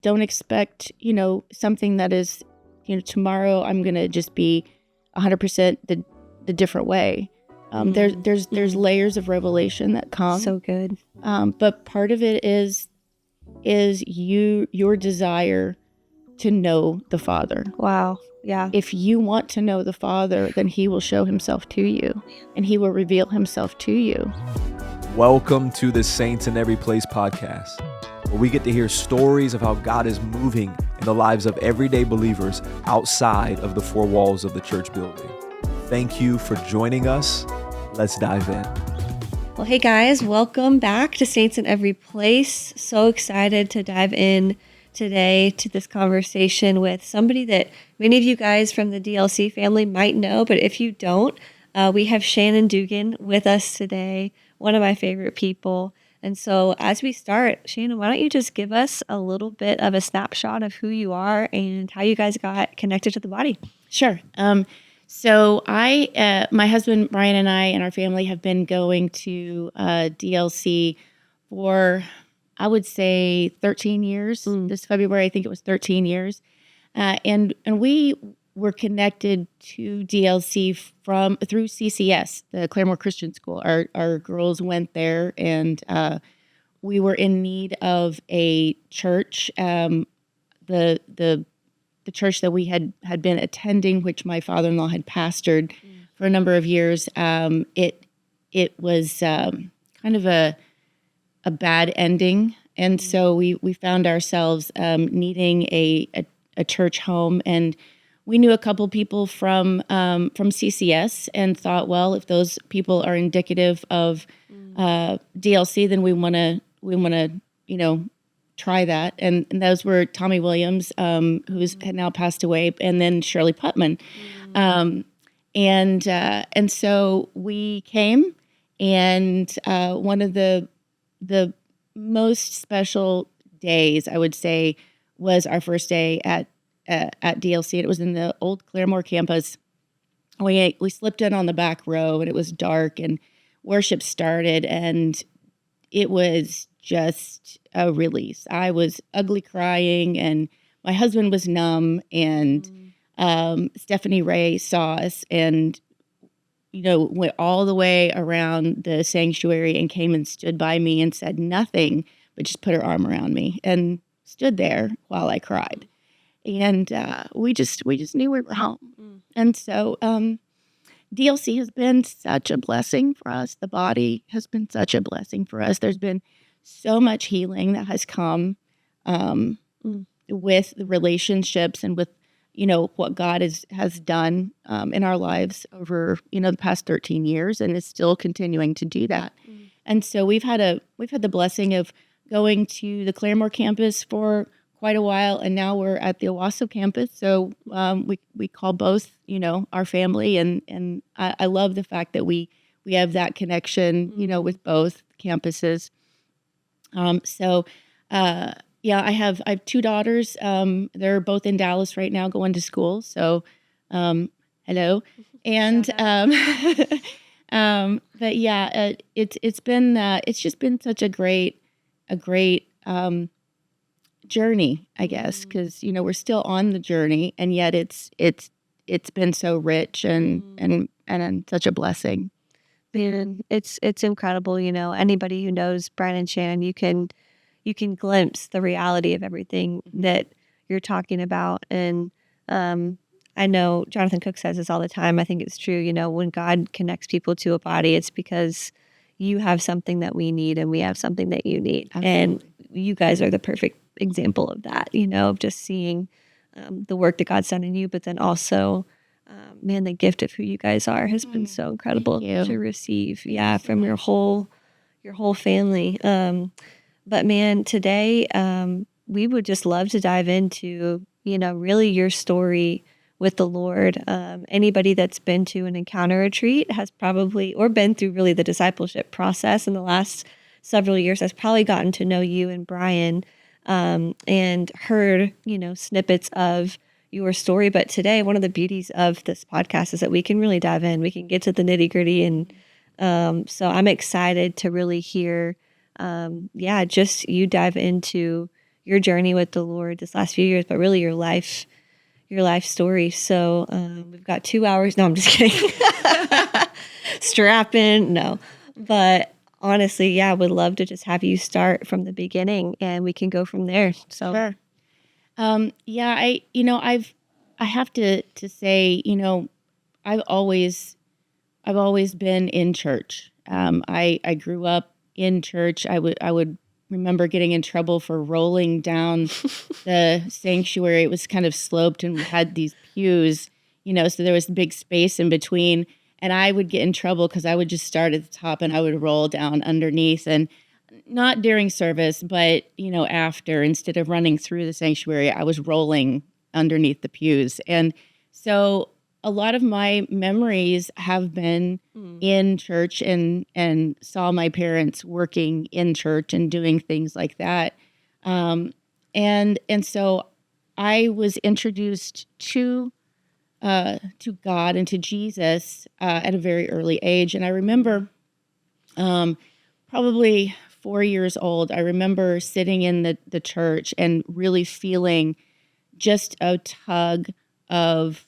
don't expect, something that is, tomorrow I'm going to just be 100% the different way. There's layers of revelation that come. So good. But part of it is your desire to know the Father. Wow. Yeah. If you want to know the Father, then he will show himself to you and he will reveal himself to you. Welcome to the Saints in Every Place podcast, where we get to hear stories of how God is moving in the lives of everyday believers outside of the four walls of the church building. Thank you for joining us. Let's dive in. Well, hey guys, welcome back to Saints in Every Place. So excited to dive in today to this conversation with somebody that many of you guys from the DLC family might know, but if you don't, we have Shannon Dugan with us today, one of my favorite people. And so as we start, Shannon, why don't you just give us a little bit of a snapshot of who you are and how you guys got connected to the body? Sure. So my husband, Brian, and I and our family have been going to DLC for, I would say 13 years. This February, I think it was 13 years. And we were connected to DLC through CCS, the Claremore Christian School. Our girls went there, and we were in need of a church. The church that we had been attending, which my father-in-law had pastored for a number of years, it was kind of a bad ending, and so we found ourselves needing a church home, and we knew a couple people from CCS, and thought, well, if those people are indicative of DLC, then we want to try that. And those were Tommy Williams, who's had now passed away, and then Shirley Putman. And so we came, and one of the most special days, I would say, was our first day at DLC. It was in the old Claremore campus. We slipped in on the back row, and it was dark, and worship started, and it was just a release. I was ugly crying, and my husband was numb, and Stephanie Ray saw us and, went all the way around the sanctuary and came and stood by me and said nothing, but just put her arm around me and stood there while I cried. And we just knew we were home. And so DLC has been such a blessing for us. The body has been such a blessing for us. There's been so much healing that has come with the relationships and with, what God has done in our lives over, the past 13 years, and is still continuing to do that. And so we've had the blessing of going to the Claremore campus for quite a while, and now we're at the Owasso campus. So we call both, our family, and I love the fact that we have that connection, with both campuses. I have two daughters. They're both in Dallas right now, going to school. So, hello. And but yeah, it's just been such a great journey, I guess, because we're still on the journey, and yet it's been so rich and such a blessing. Man, it's incredible. Anybody who knows Brian and Shannon, you can glimpse the reality of everything that you're talking about. And I know Jonathan Cook says this all the time. I think it's true. When God connects people to a body, it's because you have something that we need, and we have something that you need. Absolutely. And you guys are the perfect example of that, of just seeing the work that God's done in you, but then also, man, the gift of who you guys are has been so incredible to receive. Yeah, from your whole family. But man, today we would just love to dive into, really your story with the Lord. Anybody that's been to an encounter retreat has probably, or been through really the discipleship process in the last several years, has probably gotten to know you and Brian and heard, snippets of your story. But today, one of the beauties of this podcast is that we can really dive in. We can get to the nitty gritty. And so I'm excited to really hear, just you dive into your journey with the Lord this last few years, but really your life story. So we've got 2 hours. No, I'm just kidding. Strap in. No, but honestly, yeah, would love to just have you start from the beginning, and we can go from there. So Sure. Yeah, I have to say, I've always been in church. I grew up in church. I would remember getting in trouble for rolling down the sanctuary. It was kind of sloped and we had these pews, so there was a big space in between. And I would get in trouble because I would just start at the top and I would roll down underneath, and not during service, but after, instead of running through the sanctuary, I was rolling underneath the pews. And so a lot of my memories have been in church, and saw my parents working in church and doing things like that. And so I was introduced to God and to Jesus at a very early age. And I remember probably 4 years old, I remember sitting in the church and really feeling just a tug of,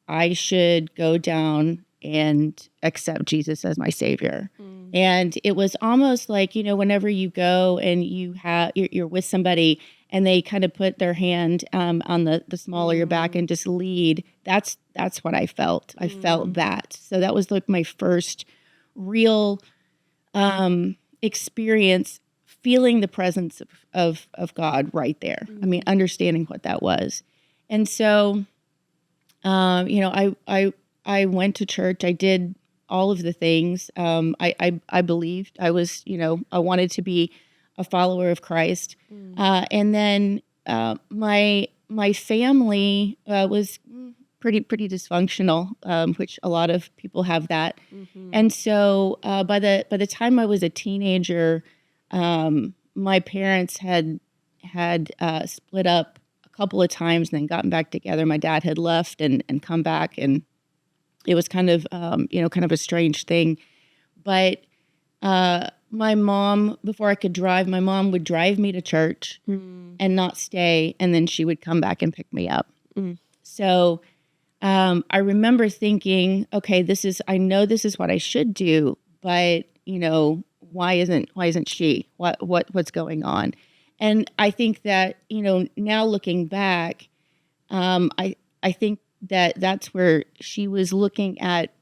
I should go down and accept Jesus as my Savior. And it was almost like, whenever you go and you're with somebody and they kind of put their hand on the small of your back and just lead. That's what I felt. I felt that. So that was like my first real experience, feeling the presence of God right there. I mean, understanding what that was. And so, I went to church. I did all of the things. I believed. I was, I wanted to be a follower of Christ. And then my family was pretty dysfunctional, which a lot of people have that. And so by the time I was a teenager, my parents had split up a couple of times and then gotten back together. My dad had left and come back, and it was kind of kind of a strange thing. But my mom, before I could drive, my mom would drive me to church and not stay, and then she would come back and pick me up. So I remember thinking, okay, I know this is what I should do, but why isn't she? What's going on? And I think that now looking back, I think that that's where she was looking at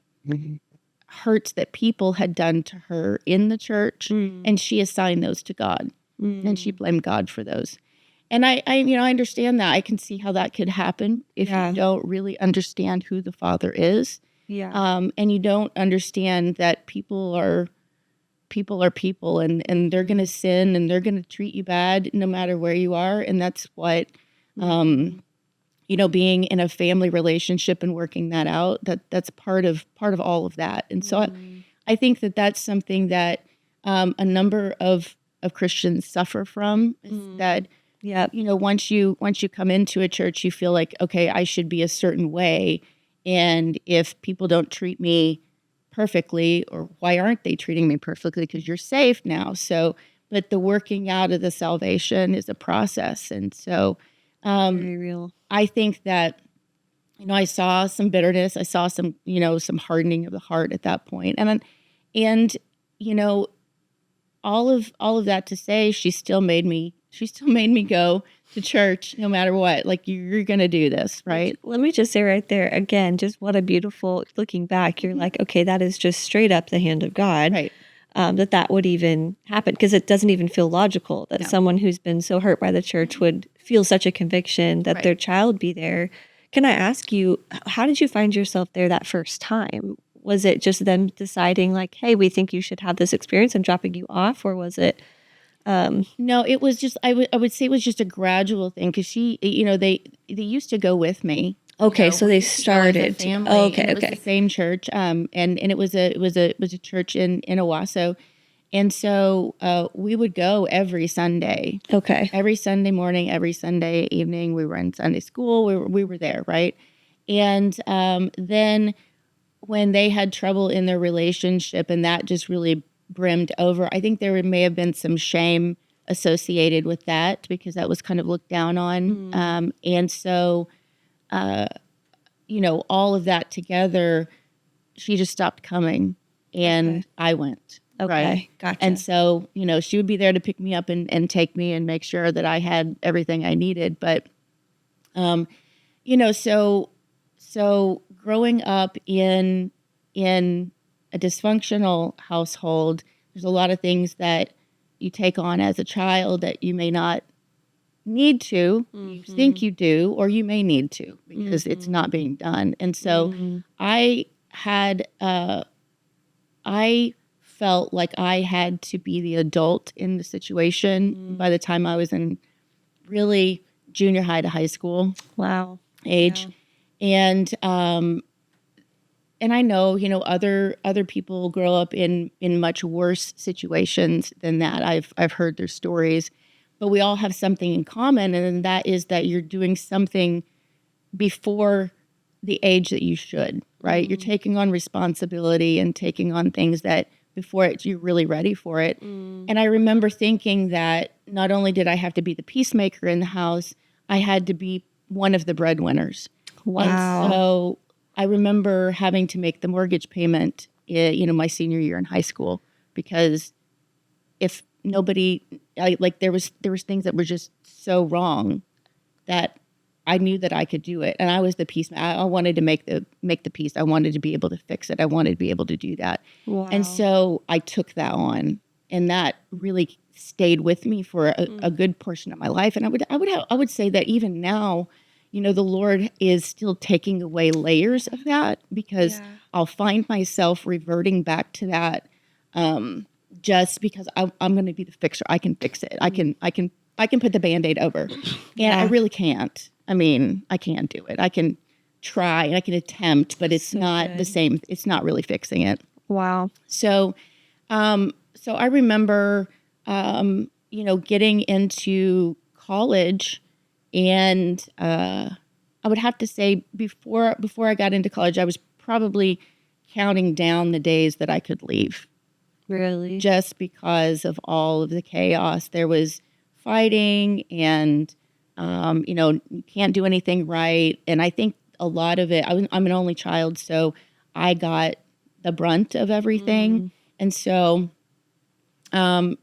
hurts that people had done to her in the church, and she assigned those to God, and she blamed God for those. And I understand that. I can see how that could happen if you don't really understand who the Father is. And you don't understand that people are people, and they're going to sin, and they're going to treat you bad no matter where you are. And that's what, being in a family relationship and working that out, that's part of all of that. And so I think that that's something that a number of Christians suffer from, is that, once you come into a church, you feel like, okay, I should be a certain way. And if people don't treat me perfectly, or why aren't they treating me perfectly? Because you're safe now. So, but the working out of the salvation is a process. And so very real. I think that, I saw some bitterness. I saw some, some hardening of the heart at that point. And all of that to say, she still made me go to church no matter what. Like, you're going to do this, right? Let me just say right there again, just what a beautiful, looking back, you're like, okay, that is just straight up the hand of God. Right. That would even happen, because it doesn't even feel logical that someone who's been so hurt by the church would feel such a conviction that their child be there. Can I ask you, how did you find yourself there that first time? Was it just them deciding like, hey, we think you should have this experience and dropping you off? Or was it? No, it was just, I would say it was just a gradual thing, because she, they used to go with me. Okay, so they started. As a family. Oh, okay, It was the same church, and it was a church in Owasso, and so we would go every Sunday. Okay, Every Sunday morning, every Sunday evening, we were in Sunday school. We were there, right? And then when they had trouble in their relationship, and that just really brimmed over, I think there may have been some shame associated with that because that was kind of looked down on. And so, all of that together, she just stopped coming and Okay. I went. Okay. Right. Gotcha. And so, she would be there to pick me up and take me and make sure that I had everything I needed. But, so growing up in a dysfunctional household, there's a lot of things that you take on as a child that you may not need to, you think you do, or you may need to because it's not being done. And so I had, I felt like I had to be the adult in the situation by the time I was in really junior high to high school Wow. age. And I know, other people grow up in much worse situations than that. I've heard their stories, but we all have something in common, and that is that you're doing something before the age that you should, right? You're taking on responsibility and taking on things that before you're really ready for it. And I remember thinking that not only did I have to be the peacemaker in the house, I had to be one of the breadwinners. Wow. And so I remember having to make the mortgage payment, my senior year in high school, because if nobody, there was things that were just so wrong that I knew that I could do it, and I was the peace. I wanted to make the peace. I wanted to be able to fix it. I wanted to be able to do that. Wow. And so I took that on, and that really stayed with me for a good portion of my life. And I would say that even now, the Lord is still taking away layers of that because I'll find myself reverting back to that, just because I'm going to be the fixer. I can fix it. I can put the Band-Aid over, and I really can't. I mean, I can't do it. I can try and I can attempt, but it's not the same. It's not really fixing it. Wow. So, so I remember, getting into college, and I would have to say before I got into college, I was probably counting down the days that I could leave. Really? Just because of all of the chaos. There was fighting and, you can't do anything right. And I think a lot of it, I'm an only child, so I got the brunt of everything. And so, I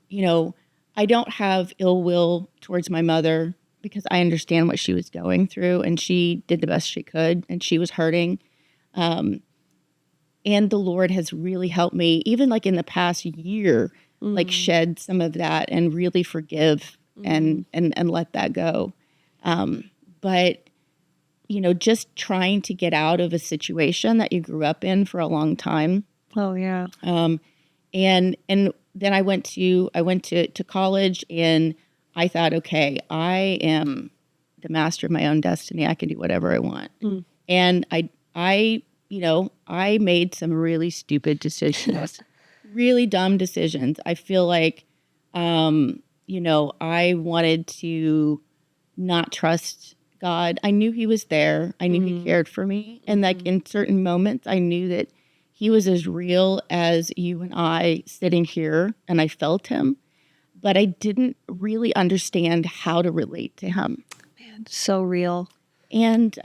don't have ill will towards my mother because I understand what she was going through, and she did the best she could, and she was hurting. And the Lord has really helped me, even like in the past year, like shed some of that and really forgive and let that go. But, just trying to get out of a situation that you grew up in for a long time. Oh yeah. And then I went to college, and I thought, okay, I am the master of my own destiny. I can do whatever I want. And I made some really stupid decisions, really dumb decisions. I feel like, I wanted to not trust God. I knew he was there. I knew he cared for me. And like in certain moments, I knew that he was as real as you and I sitting here, and I felt him, but I didn't really understand how to relate to him. Man, so real. And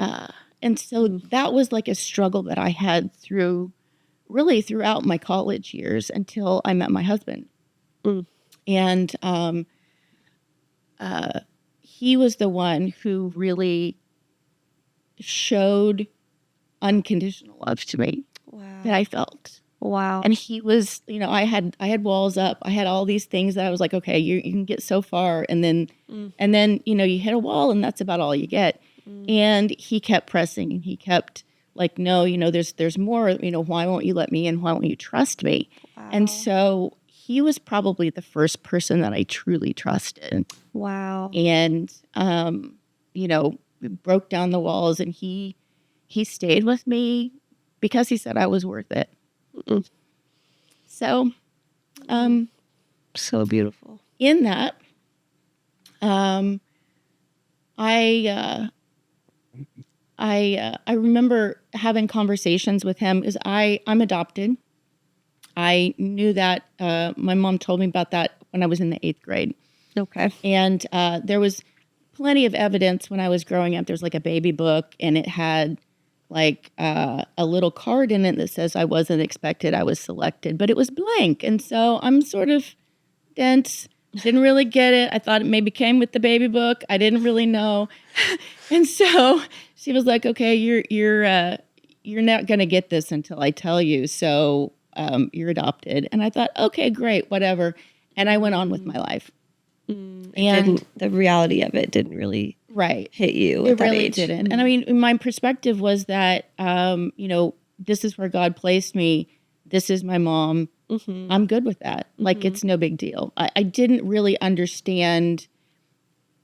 so that was like a struggle that I had throughout my college years until I met my husband. And he was the one who really showed unconditional love to me that I felt. Wow. And he was, I had walls up. I had all these things that I was like, okay, you can get so far, and then you hit a wall, and that's about all you get. And he kept pressing, and he kept like, no, there's more. Why won't you let me in? Why won't you trust me? Wow. And so he was probably the first person that I truly trusted. Wow. And we broke down the walls, and he stayed with me because he said I was worth it. So, so beautiful. In that, I remember having conversations with him because I'm adopted. I knew that my mom told me about that when I was in the 8th grade. Okay. And there was plenty of evidence when I was growing up. There's like a baby book, and it had like a little card in it that says I wasn't expected, I was selected, but it was blank. And so I'm sort of dense, didn't really get it. I thought it maybe came with the baby book. I didn't really know. And so she was like, okay, you're not going to get this until I tell you. So you're adopted. And I thought, okay, great, whatever. And I went on with my life. And The reality of it didn't really right. hit you It at that really age. didn't. And I mean, my perspective was that, this is where God placed me. This is my mom. I'm good with that. Like, it's no big deal. I didn't really understand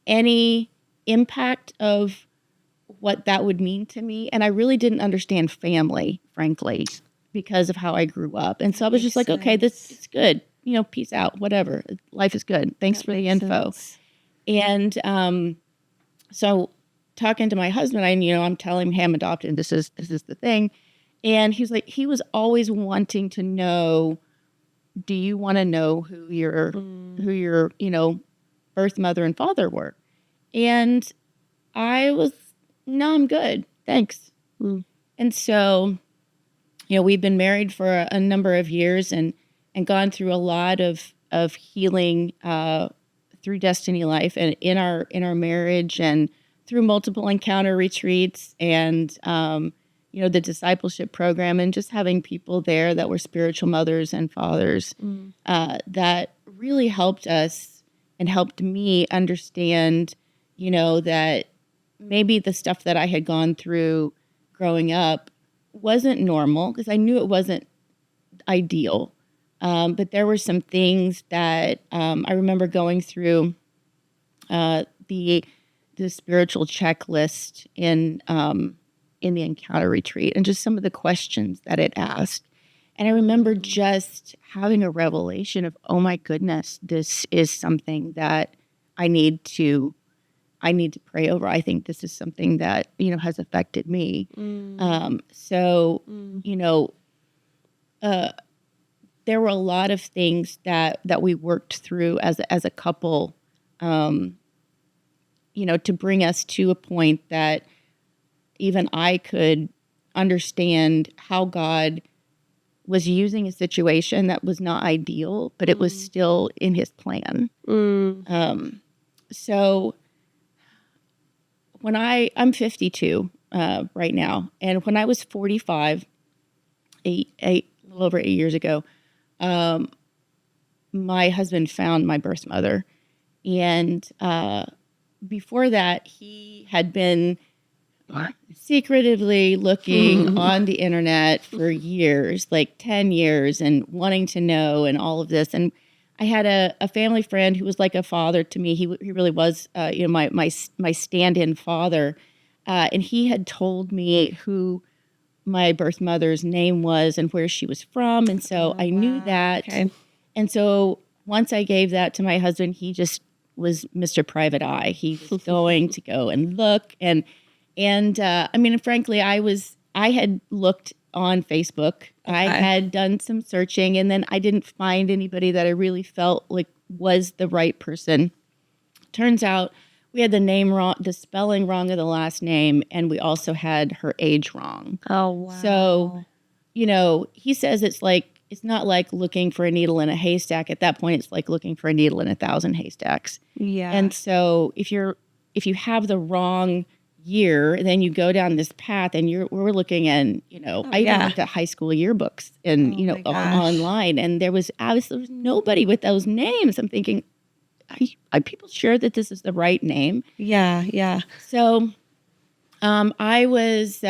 any impact of what that would mean to me. And I really didn't understand family, frankly, because of how I grew up. And so I was just like, okay, this is good. Peace out, whatever. Life is good. Thanks for the info. And so talking to my husband, I'm telling him, hey, I'm adopted. This is the thing. And he's like, he was always wanting to know, do you want to know who your birth mother and father were? And I was, no, I'm good. Thanks. And so, we've been married for a number of years and gone through a lot of healing through Destiny Life and in our marriage and through multiple encounter retreats and, the discipleship program and just having people there that were spiritual mothers and fathers that really helped us and helped me understand, that maybe the stuff that I had gone through growing up wasn't normal because I knew it wasn't ideal. But there were some things that I remember going through the spiritual checklist in the encounter retreat and just some of the questions that it asked. And I remember just having a revelation of, oh my goodness, this is something that I need to pray over. I think this is something that, has affected me. There were a lot of things that we worked through as a couple, to bring us to a point that even I could understand how God was using a situation that was not ideal, but it was still in his plan. So when I'm 52 right now, and when I was 45, a little over 8 years ago, my husband found my birth mother. And before that, he had been secretively looking on the internet for years, like 10 years, and wanting to know and all of this. And I had a family friend who was like a father to me. He really was, my stand-in father. And he had told me who my birth mother's name was and where she was from. And so I knew that. Okay. And so once I gave that to my husband, he just was Mr. Private Eye. He was going to go and look. And frankly, I had looked on Facebook. Okay. I had done some searching, and then I didn't find anybody that I really felt like was the right person. Turns out we had the name wrong, the spelling wrong of the last name, and we also had her age wrong. Oh, wow. So, he says it's not like looking for a needle in a haystack. At that point, it's like looking for a needle in 1,000 haystacks. Yeah. And so if you have the wrong year, then you go down this path, and we're looking at, I even looked at high school yearbooks and, online, and there was nobody with those names. I'm thinking, are people sure that this is the right name? Yeah. So, I was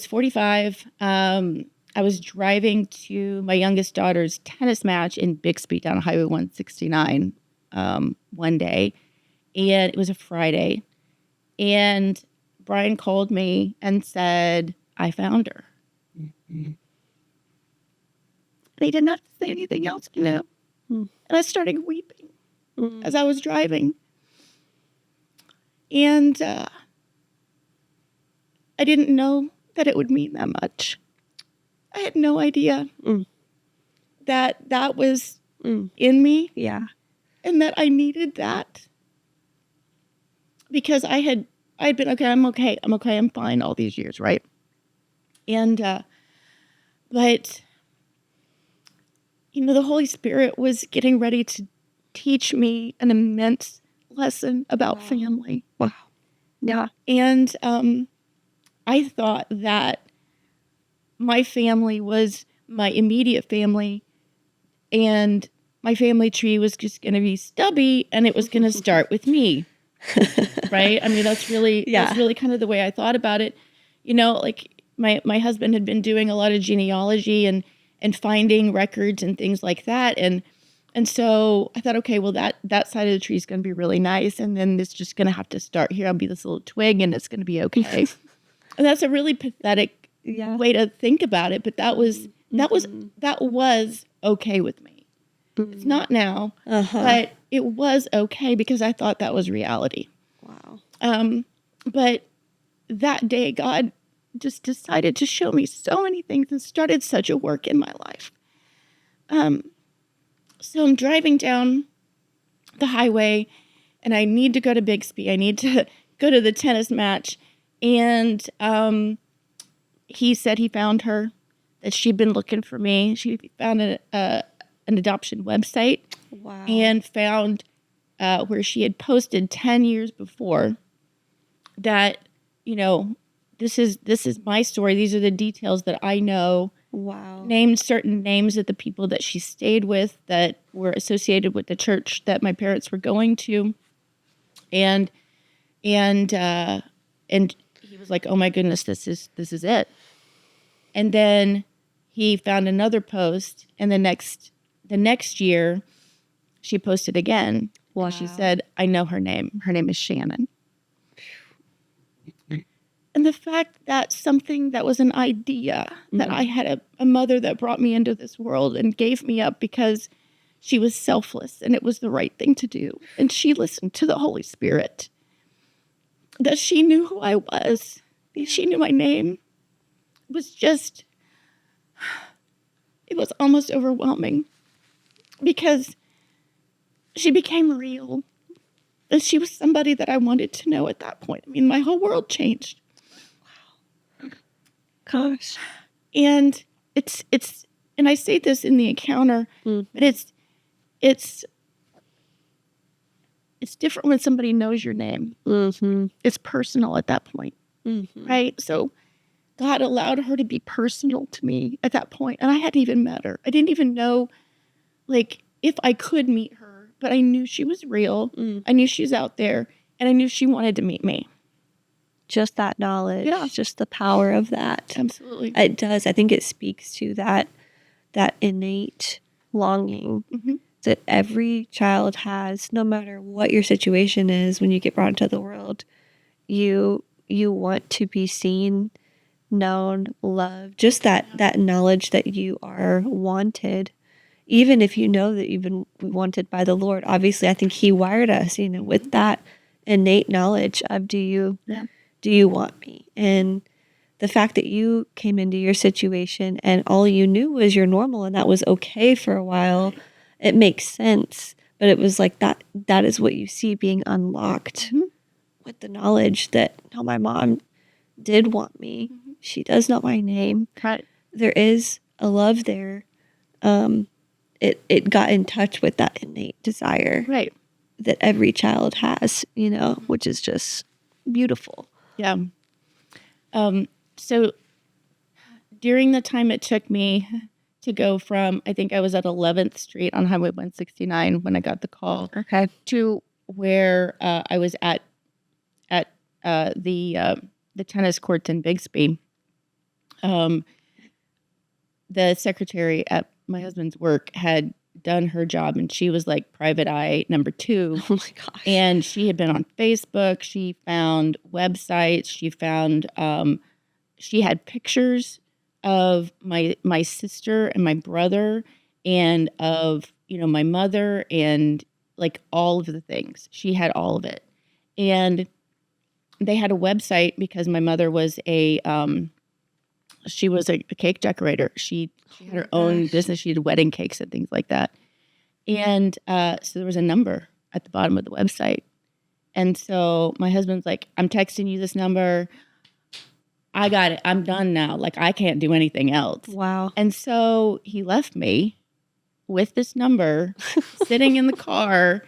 45. I was driving to my youngest daughter's tennis match in Bixby down Highway 169 one day, and it was a Friday. And Brian called me and said, I found her. And he did not say anything else, And I started weeping as I was driving. And I didn't know that it would mean that much. I had no idea that was in me. Yeah. and that I needed that because I'd been, I'm fine all these years, right? And, but, the Holy Spirit was getting ready to teach me an immense lesson about family. Wow. Yeah. And I thought that my family was my immediate family, and my family tree was just going to be stubby, and it was going to start with me. Right? I mean, that's really kind of the way I thought about it. Like my husband had been doing a lot of genealogy and finding records and things like that. And so I thought, okay, well, that side of the tree is going to be really nice. And then it's just going to have to start here. I'll be this little twig and it's going to be okay. And that's a really pathetic way to think about it. But that was okay with me. It's not now, but it was okay because I thought that was reality. Wow. But that day, God just decided to show me so many things and started such a work in my life. So I'm driving down the highway, and I need to go to Bixby. I need to go to the tennis match. And he said he found her, that she'd been looking for me. She found an adoption website. Wow. And found where she had posted 10 years before that, this is my story. These are the details that I know. Wow. Named certain names of the people that she stayed with that were associated with the church that my parents were going to. And he was like, oh my goodness, this is it. And then he found another post, and the next year she posted again. Well, she said, I know her name. Her name is Shannon. And the fact that something that was an idea, that I had a mother that brought me into this world and gave me up because she was selfless and it was the right thing to do. And she listened to the Holy Spirit. That she knew who I was. She knew my name. It was almost overwhelming because she became real. And she was somebody that I wanted to know at that point. I mean, my whole world changed. Wow. Gosh. And it's and I say this in the encounter, but it's different when somebody knows your name. Mm-hmm. It's personal at that point. Mm-hmm. Right? So God allowed her to be personal to me at that point. And I hadn't even met her. I didn't even know, if I could meet her. But I knew she was real. I knew she was out there. And I knew she wanted to meet me. Just that knowledge. Yeah. Just the power of that. Absolutely. It does. I think it speaks to that innate longing that every child has, no matter what your situation is when you get brought into the world. You want to be seen, known, loved. Just that knowledge that you are wanted. Even if you know that you've been wanted by the Lord, obviously, I think He wired us, with that innate knowledge of do you want me? And the fact that you came into your situation and all you knew was your normal, and that was okay for a while, it makes sense. But it was like that is what you see being unlocked with the knowledge that, no, my mom did want me. She does know my name. Right. There is a love there. It got in touch with that innate desire, right, that every child has, which is just beautiful. Yeah. So during the time it took me to go from, I think I was at 11th Street on Highway 169 when I got the call, to where I was at the tennis courts in Bixby. The secretary at my husband's work had done her job, and she was like private eye number 2. Oh my gosh. And she had been on Facebook. She found websites. She found, she had pictures of my sister and my brother and of, my mother and all of the things. She had all of it. And they had a website because my mother was she was a cake decorator. She had her own business. She did wedding cakes and things like that. And so there was a number at the bottom of the website. And so my husband's like, I'm texting you this number. I got it. I'm done now. Like, I can't do anything else. Wow. And so he left me with this number sitting in the car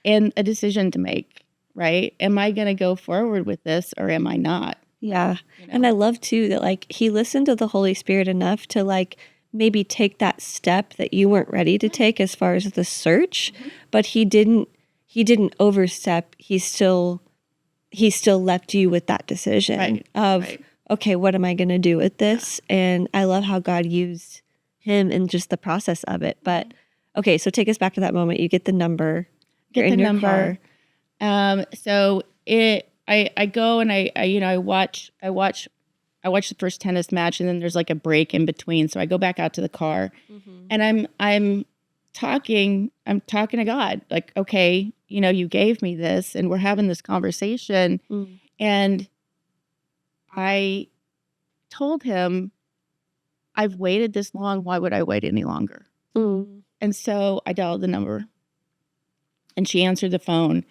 and a decision to make, right? Am I going to go forward with this or am I not? Yeah. You know? And I love too that like he listened to the Holy Spirit enough to like maybe take that step that you weren't ready to take as far as the search, but he didn't overstep. He still left you with that decision of okay, what am I going to do with this? And I love how God used him in just the process of it. But okay, so take us back to that moment. You get the number. You're in your car. So I go and I watch the first tennis match, and then there's like a break in between. So I go back out to the car, and I'm talking to God, like, okay, you gave me this, and we're having this conversation, and I told him, I've waited this long. Why would I wait any longer? And so I dialed the number, and she answered the phone.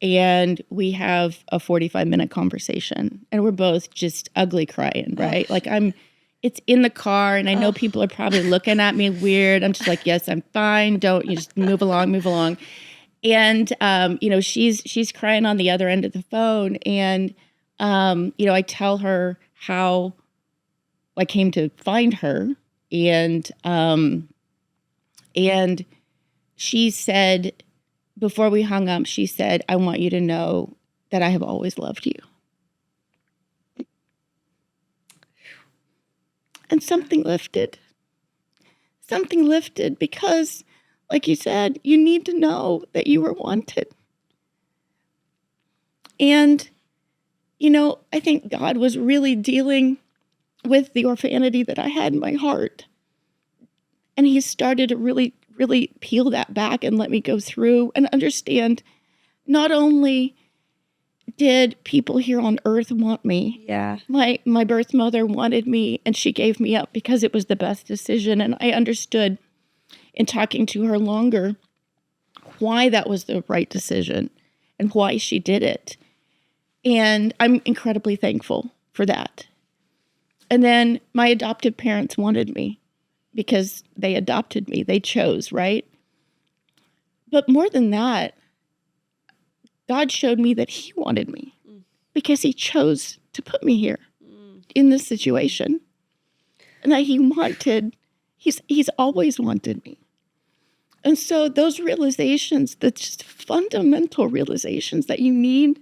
And we have a 45-minute conversation, and we're both just ugly crying, right? Like it's in the car, and I know people are probably looking at me weird. I'm just like, yes, I'm fine. You just move along. And, she's crying on the other end of the phone. And, I tell her how I came to find her. And she said, before we hung up, she said, I want you to know that I have always loved you. And something lifted. Something lifted because, like you said, you need to know that you were wanted. And, I think God was really dealing with the orphanity that I had in my heart. And he started to really peel that back and let me go through and understand not only did people here on earth want me. Yeah. My birth mother wanted me, and she gave me up because it was the best decision. And I understood in talking to her longer why that was the right decision and why she did it. And I'm incredibly thankful for that. And then my adoptive parents wanted me because they adopted me. They chose, right? But more than that, God showed me that he wanted me because he chose to put me here in this situation. And that he's always wanted me. And so those realizations, the just fundamental realizations that you need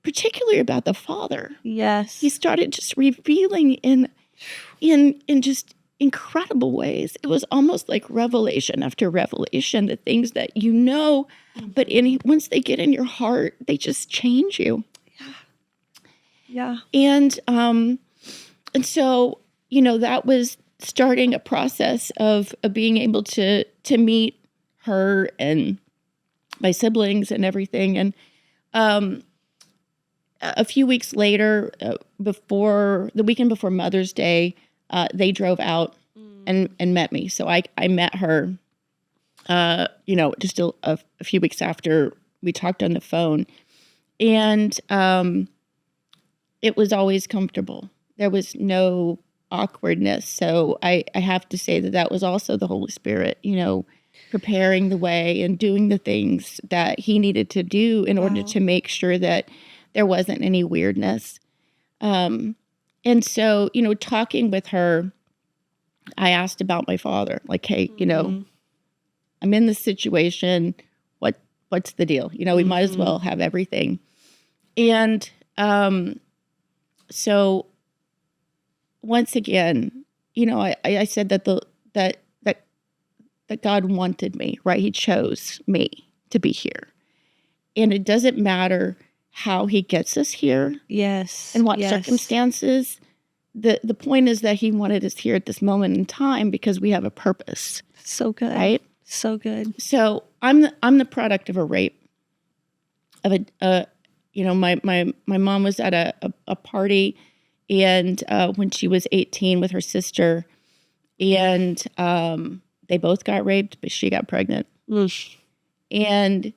particularly about the Father. Yes. He started just revealing in just incredible ways. It was almost like revelation after revelation, the things that but once they get in your heart, they just change you. Yeah. And so, that was starting a process of being able to meet her and my siblings and everything. And a few weeks later, before the weekend before Mother's Day, they drove out and met me. So I met her, just a few weeks after we talked on the phone. And it was always comfortable. There was no awkwardness. So I have to say that was also the Holy Spirit, preparing the way and doing the things that he needed to do in order to make sure that there wasn't any weirdness. And so, talking with her, I asked about my father, like, hey, I'm in this situation. What's the deal? We might as well have everything. And so once again, I said that God wanted me, right? He chose me to be here. And it doesn't matter how he gets us here. Yes. And what circumstances. The point is that he wanted us here at this moment in time because we have a purpose. So good. Right? So good. So I'm the product of a rape. My mom was at a party, and when she was 18 with her sister, and They both got raped, but she got pregnant. Mm. And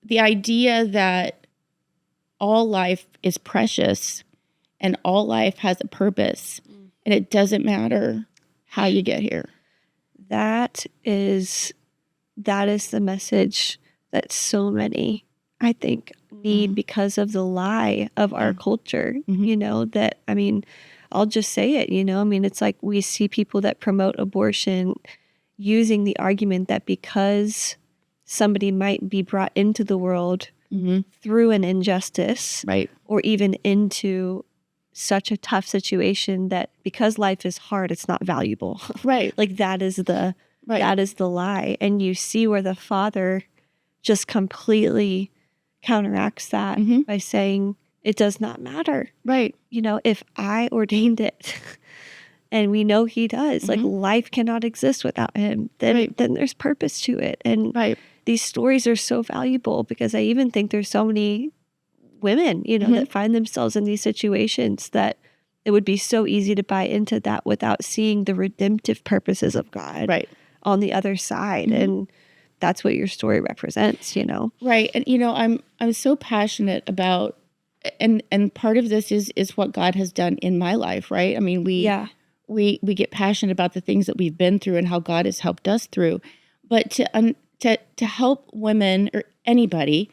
the idea that all life is precious and all life has a purpose, and it doesn't matter how you get here. That is the message that so many, I think, need because of the lie of our culture. That, I mean, I'll just say it, I mean, it's like we see people that promote abortion using the argument that because somebody might be brought into the world through an injustice, Right. or even into such a tough situation, that because life is hard, it's not valuable. Right. Like that is the lie. And you see where the Father just completely counteracts that by saying it does not matter. Right. If I ordained it, and we know he does, like life cannot exist without him, then there's purpose to it. And these stories are so valuable, because I even think there's so many women, that find themselves in these situations, that it would be so easy to buy into that without seeing the redemptive purposes of God on the other side. And that's what your story represents, Right. And I'm so passionate about, and part of this is what God has done in my life, right? I mean, we get passionate about the things that we've been through and how God has helped us through. But to help women or anybody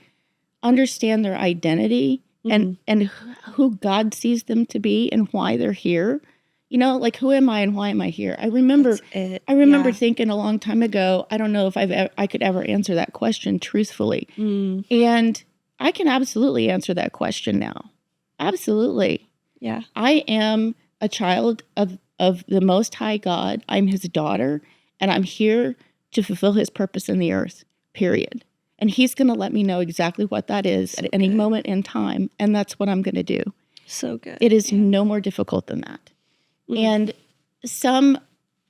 understand their identity and who God sees them to be and why they're here. Like, who am I and why am I here? I remember thinking a long time ago, I don't know if I could ever answer that question truthfully. And I can absolutely answer that question now. Absolutely. Yeah. I am a child of the Most High God. I'm his daughter, and I'm here to fulfill his purpose in the earth, period. And he's going to let me know exactly what that is at any moment in time, and that's what I'm going to do. So good. It is no more difficult than that. And some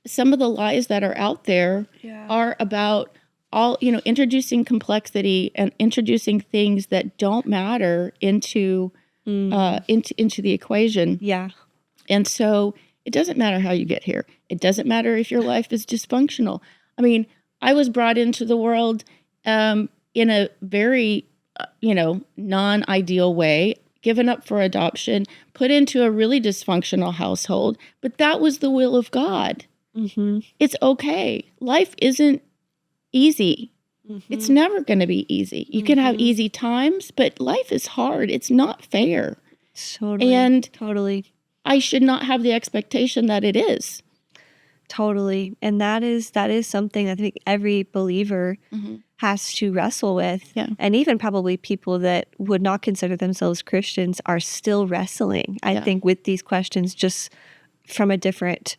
of the lies that are out there are about introducing complexity and introducing things that don't matter into the equation. Yeah. And so it doesn't matter how you get here. It doesn't matter if your life is dysfunctional. I mean, I was brought into the world in a very, non-ideal way, given up for adoption, put into a really dysfunctional household. But that was the will of God. It's okay. Life isn't easy. It's never going to be easy. You can have easy times, but life is hard. It's not fair. Totally. And totally. I should not have the expectation that it is. Totally. And that is something I think every believer has to wrestle with. Yeah. And even probably people that would not consider themselves Christians are still wrestling, I think, with these questions, just from a different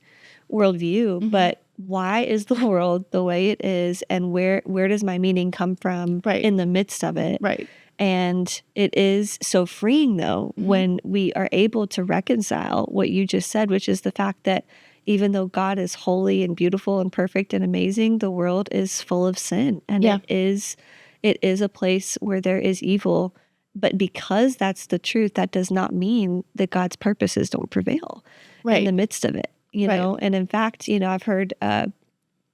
worldview. But why is the world the way it is? And where does my meaning come from in the midst of it? Right. And it is so freeing, though, when we are able to reconcile what you just said, which is the fact that even though God is holy and beautiful and perfect and amazing, the world is full of sin. And it is a place where there is evil. But because that's the truth, that does not mean that God's purposes don't prevail in the midst of it, know? And in fact, I've heard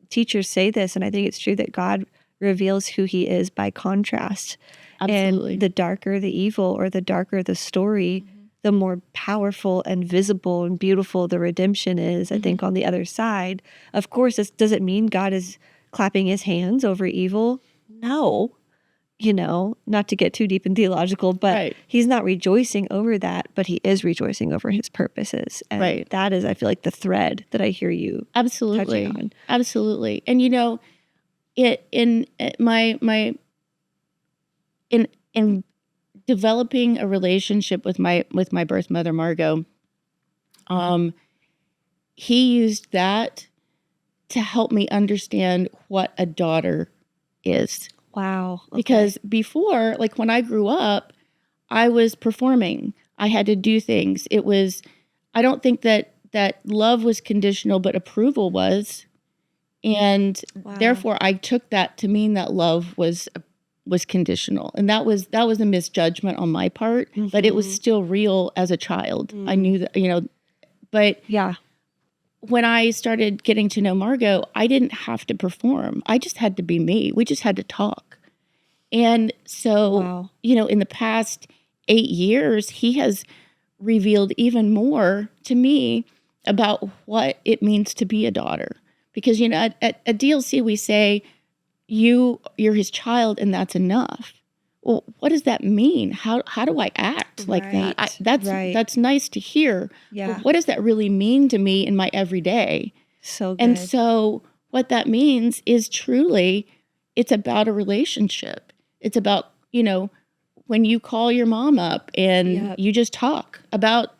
teachers say this, and I think it's true, that God reveals who he is by contrast. Absolutely. And the darker the evil or the darker the story, the more powerful and visible and beautiful the redemption is, I think, on the other side. Of course, this doesn't mean God is clapping his hands over evil. No, not to get too deep and theological, but he's not rejoicing over that, but he is rejoicing over his purposes. And that is, I feel like, the thread that I hear you touching on. Absolutely. And, in developing a relationship with my birth mother, Margot, he used that to help me understand what a daughter is. Wow. Okay. Because before, like when I grew up, I was performing. I had to do things. I don't think that love was conditional, but approval was. And therefore I took that to mean that love was conditional. And that was a misjudgment on my part, but it was still real as a child. I knew that, but when I started getting to know Margot, I didn't have to perform. I just had to be me. We just had to talk. And so, Wow. In the past 8 years, he has revealed even more to me about what it means to be a daughter. Because, at DLC, we say, you're his child and that's enough. Well, what does that mean? How do I act like that? Right, That's nice to hear. Yeah. But what does that really mean to me in my everyday? So good. And so what that means is truly, it's about a relationship. It's about, when you call your mom up and Yep. you just talk about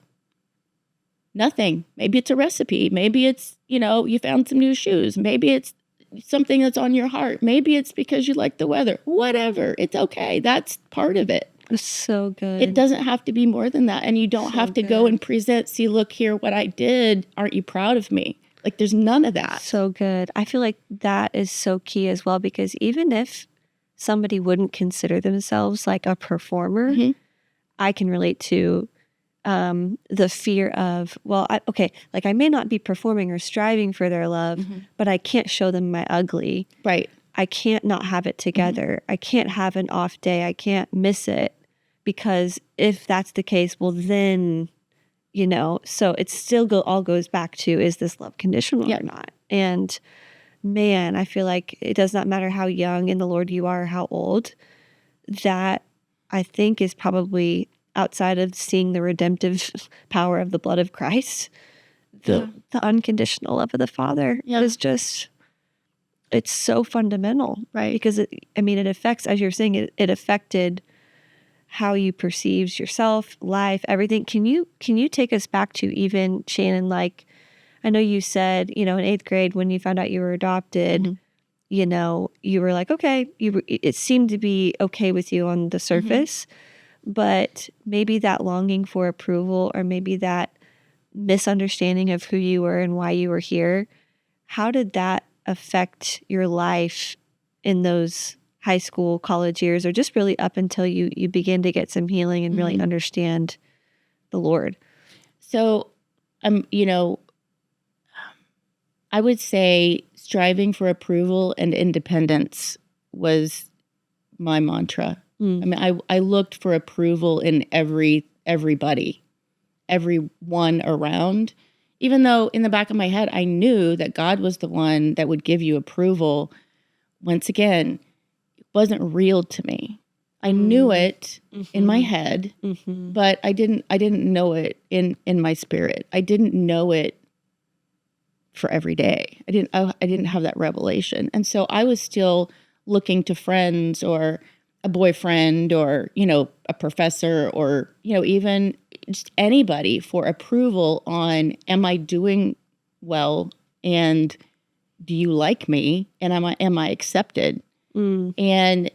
nothing. Maybe it's a recipe. Maybe it's, you found some new shoes. Maybe it's something that's on your heart. Maybe it's because you like the weather. Whatever. It's okay. That's part of it. It's so good. It doesn't have to be more than that. And you don't So have to go good. and present, see, look here, what I did. Aren't you proud of me? Like, there's none of that. So good. I feel like that is so key as well, because even if somebody wouldn't consider themselves like a performer, Mhm. I can relate to the fear of, I may not be performing or striving for their love, but I can't show them my ugly. Right. I can't not have it together. I can't have an off day. I can't miss it, because if that's the case, well then, so it still all goes back to, is this love conditional Yeah. or not? And man, I feel like it does not matter how young in the Lord you are or how old, that I think is probably, outside of seeing the redemptive power of the blood of Christ, the unconditional love of the Father is just, it's so fundamental. Right. Because it affects, as you're saying, it affected how you perceives yourself, life, everything. Can you take us back to even, Shannon, like, I know you said, in 8th grade when you found out you were adopted, you were like, okay, it seemed to be okay with you on the surface, but maybe that longing for approval, or maybe that misunderstanding of who you were and why you were here, how did that affect your life in those high school, college years, or just really up until you begin to get some healing and really understand the Lord? So, I would say striving for approval and independence was my mantra. I mean, I looked for approval in everybody, everyone around, even though in the back of my head, I knew that God was the one that would give you approval. Once again, it wasn't real to me. I knew it in my head, but I didn't know it in my spirit. I didn't know it for every day. I didn't have that revelation. And so I was still looking to friends or a boyfriend or, a professor or, even just anybody for approval on, am I doing well? And do you like me? And am I accepted? And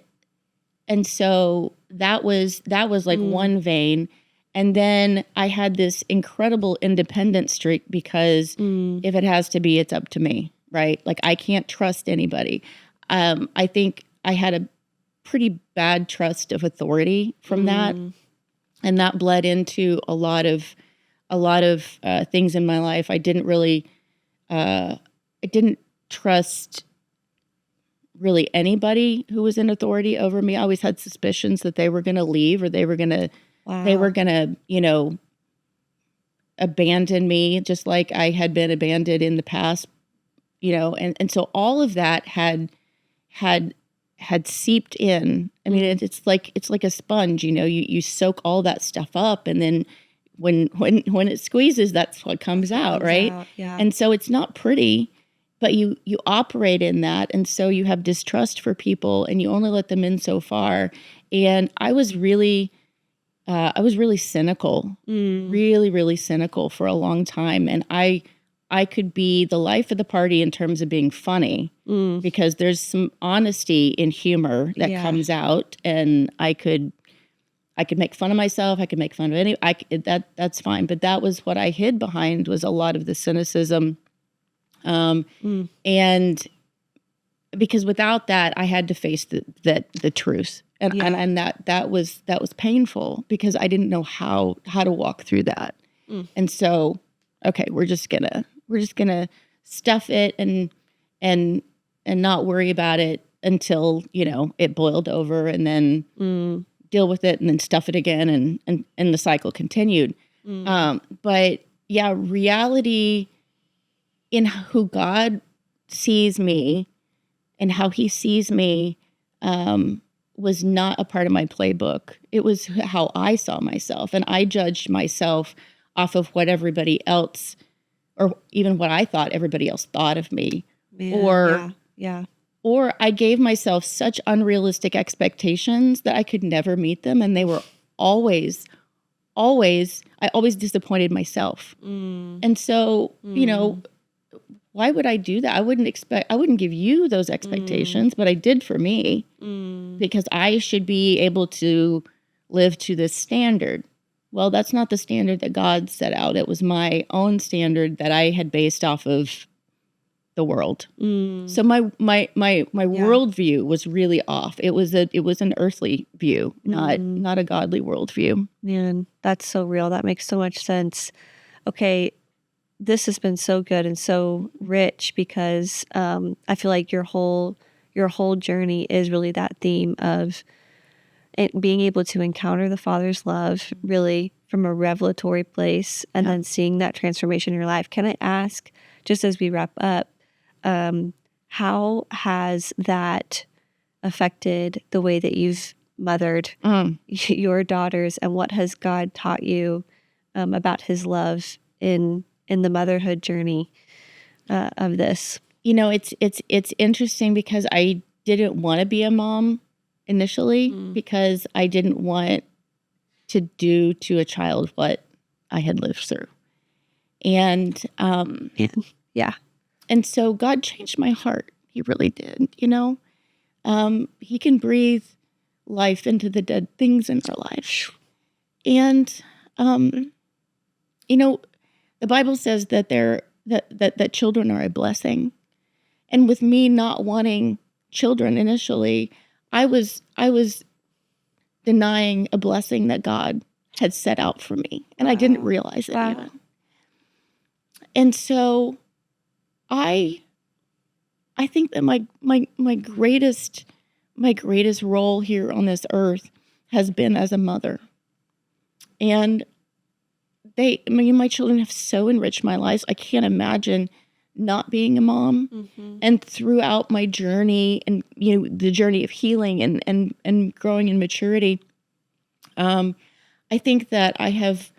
so that was like one vein. And then I had this incredible independent streak because if it has to be, it's up to me, right? Like, I can't trust anybody. I think I had a pretty bad trust of authority from that. And that bled into a lot of things in my life. I didn't really, I didn't trust really anybody who was in authority over me. I always had suspicions that they were going to leave, or they were going to, abandon me, just like I had been abandoned in the past, and so all of that had seeped in. I mean, it's like a sponge, you soak all that stuff up, and then when it squeezes, that's what comes out, right? Yeah. And so it's not pretty, but you operate in that, and so you have distrust for people, and you only let them in so far. And I was really cynical, really cynical for a long time, and I could be the life of the party in terms of being funny, because there's some honesty in humor that comes out, and I could make fun of myself. I could make fun of that's fine. But that was what I hid behind, was a lot of the cynicism. And because without that, I had to face the truth. And that was painful, because I didn't know how to walk through that. And so, okay, we're just gonna gonna stuff it and not worry about it until, it boiled over, and then deal with it and then stuff it again, and the cycle continued. But yeah, reality in who God sees me and how he sees me was not a part of my playbook. It was how I saw myself, and I judged myself off of what everybody else, or even what I thought everybody else thought of me. Or I gave myself such unrealistic expectations that I could never meet them, and they were I always disappointed myself. And so, why would I do that? I wouldn't give you those expectations, but I did for me, because I should be able to live to this standard. Well, that's not the standard that God set out. It was my own standard that I had based off of the world. So my worldview was really off. It was an earthly view, not a godly worldview. Man, that's so real. That makes so much sense. Okay, this has been so good and so rich, because I feel like your whole journey is really that theme of being able to encounter the Father's love really from a revelatory place, and then seeing that transformation in your life. Can I ask, just as we wrap up, how has that affected the way that you've mothered your daughters, and what has God taught you about his love in the motherhood journey of this? It's interesting, because I didn't want to be a mom initially, because I didn't want to do to a child what I had lived through. And and so God changed my heart. He really did. He can breathe life into the dead things in our life. And the Bible says that that children are a blessing. And with me not wanting children initially, I was denying a blessing that God had set out for me, and I didn't realize it even. And so I think that my greatest role here on this earth has been as a mother. And my children have so enriched my life. I can't imagine not being a mom. And throughout my journey, and the journey of healing and growing in maturity, I think that I have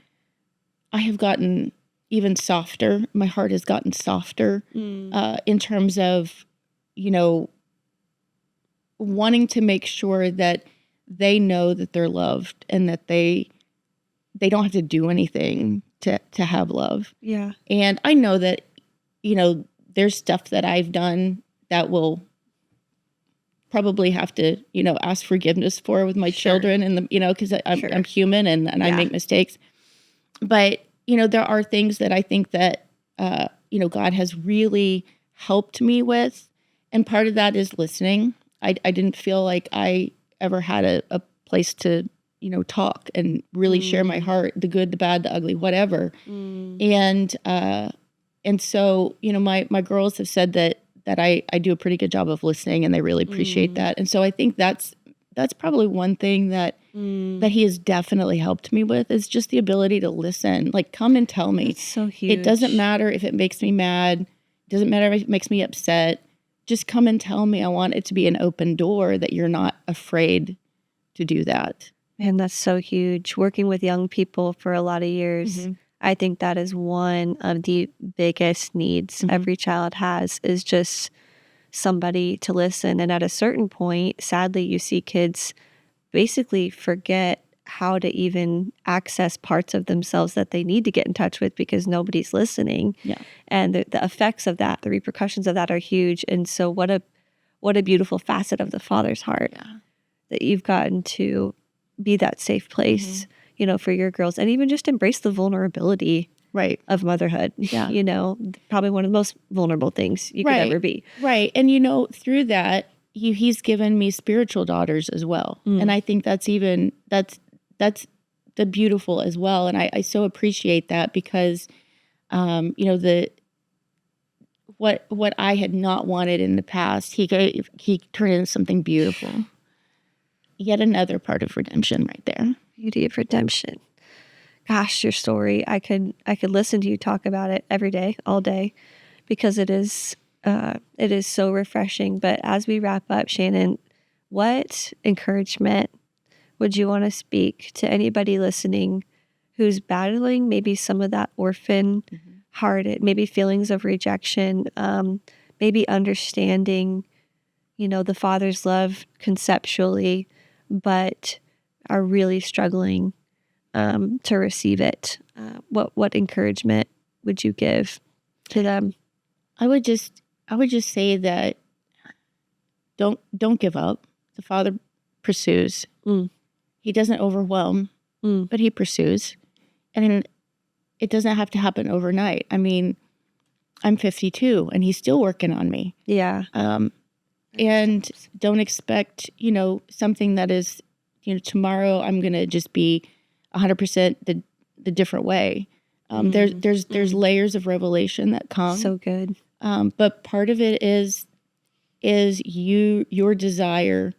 gotten even softer. My heart has gotten softer in terms of wanting to make sure that they know that they're loved, and that they don't have to do anything to have love. Yeah. And I know that there's stuff that I've done that will probably have to, ask forgiveness for with my children, and because I'm human, and I make mistakes. But, there are things that I think that, God has really helped me with. And part of that is listening. I didn't feel like I ever had a place to, talk and really share my heart, the good, the bad, the ugly, whatever. And so, my girls have said that I do a pretty good job of listening, and they really appreciate that. And so I think that's probably one thing that he has definitely helped me with, is just the ability to listen. Like, come and tell me. That's so huge. It doesn't matter if it makes me mad. It doesn't matter if it makes me upset. Just come and tell me. I want it to be an open door, that you're not afraid to do that. And that's so huge. Working with young people for a lot of years, I think that is one of the biggest needs every child has, is just somebody to listen. And at a certain point, sadly, you see kids basically forget how to even access parts of themselves that they need to get in touch with, because nobody's listening. Yeah. And the effects of that, the repercussions of that, are huge. And so what a beautiful facet of the Father's heart that you've gotten to be that safe place, for your girls, and even just embrace the vulnerability of motherhood. Yeah. Probably one of the most vulnerable things you could ever be. Right. And through that, he's given me spiritual daughters as well. And I think that's the beautiful as well. And I so appreciate that, because the what I had not wanted in the past, he turned into something beautiful. Yet another part of redemption right there. Beauty of redemption. Gosh, your story. I could listen to you talk about it every day, all day, because it is so refreshing. But as we wrap up, Shannon, what encouragement would you want to speak to anybody listening who's battling maybe some of that orphan heart, maybe feelings of rejection, maybe understanding, the Father's love conceptually, but are really struggling to receive it? What encouragement would you give to them? I would just say that don't give up. The Father pursues. He doesn't overwhelm, but he pursues. And it doesn't have to happen overnight. I mean, I'm 52 and he's still working on me. Yeah. And don't expect, something that is, tomorrow I'm going to just be 100% the different way. There's layers of revelation that come. So good. But part of it is your desire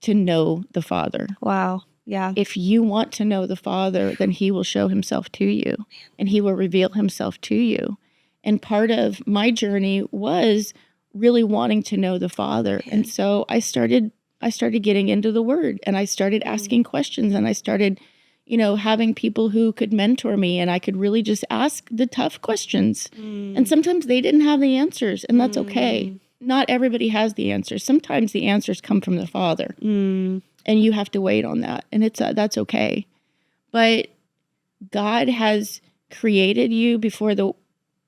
to know the Father. Wow. Yeah. If you want to know the Father, then he will show himself to you and he will reveal himself to you. And part of my journey was really wanting to know the Father. And so I started getting into the Word, and I started asking questions, and I started, having people who could mentor me, and I could really just ask the tough questions. And sometimes they didn't have the answers, and that's okay. Not everybody has the answers. Sometimes the answers come from the Father, and you have to wait on that, and that's okay. But God has created you before the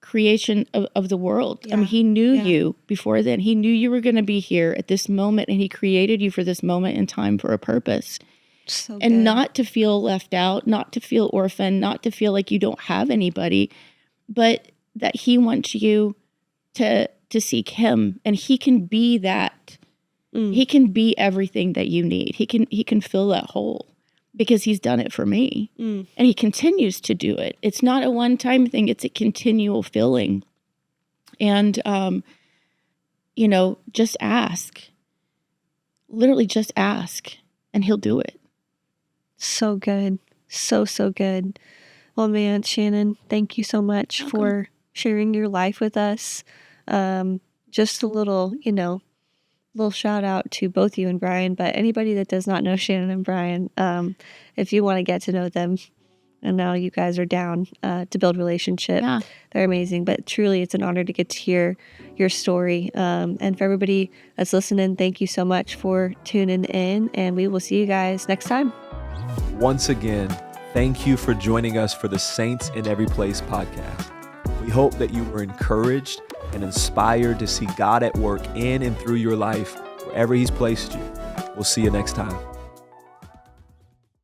creation of the world. Yeah. I mean, he knew you before then. He knew you were going to be here at this moment, and he created you for this moment in time for a purpose. So and good. Not to feel left out, not to feel orphaned, not to feel like you don't have anybody, but that he wants you to seek him, and he can be that. He can be everything that you need. He can fill that hole, because he's done it for me, and he continues to do it. It's not a one-time thing. It's a continual filling. And, just ask. Literally just ask, and he'll do it. So good. So good. Well, man, Shannon, thank you so much for sharing your life with us. Just a little shout out to both you and Brian, but anybody that does not know Shannon and Brian, if you want to get to know them, and now you guys are down to build relationship. Yeah. They're amazing, but truly it's an honor to get to hear your story. And for everybody that's listening, thank you so much for tuning in, and we will see you guys next time. Once again, thank you for joining us for the Saints in Every Place podcast. We hope that you were encouraged and inspired to see God at work in and through your life, wherever he's placed you. We'll see you next time.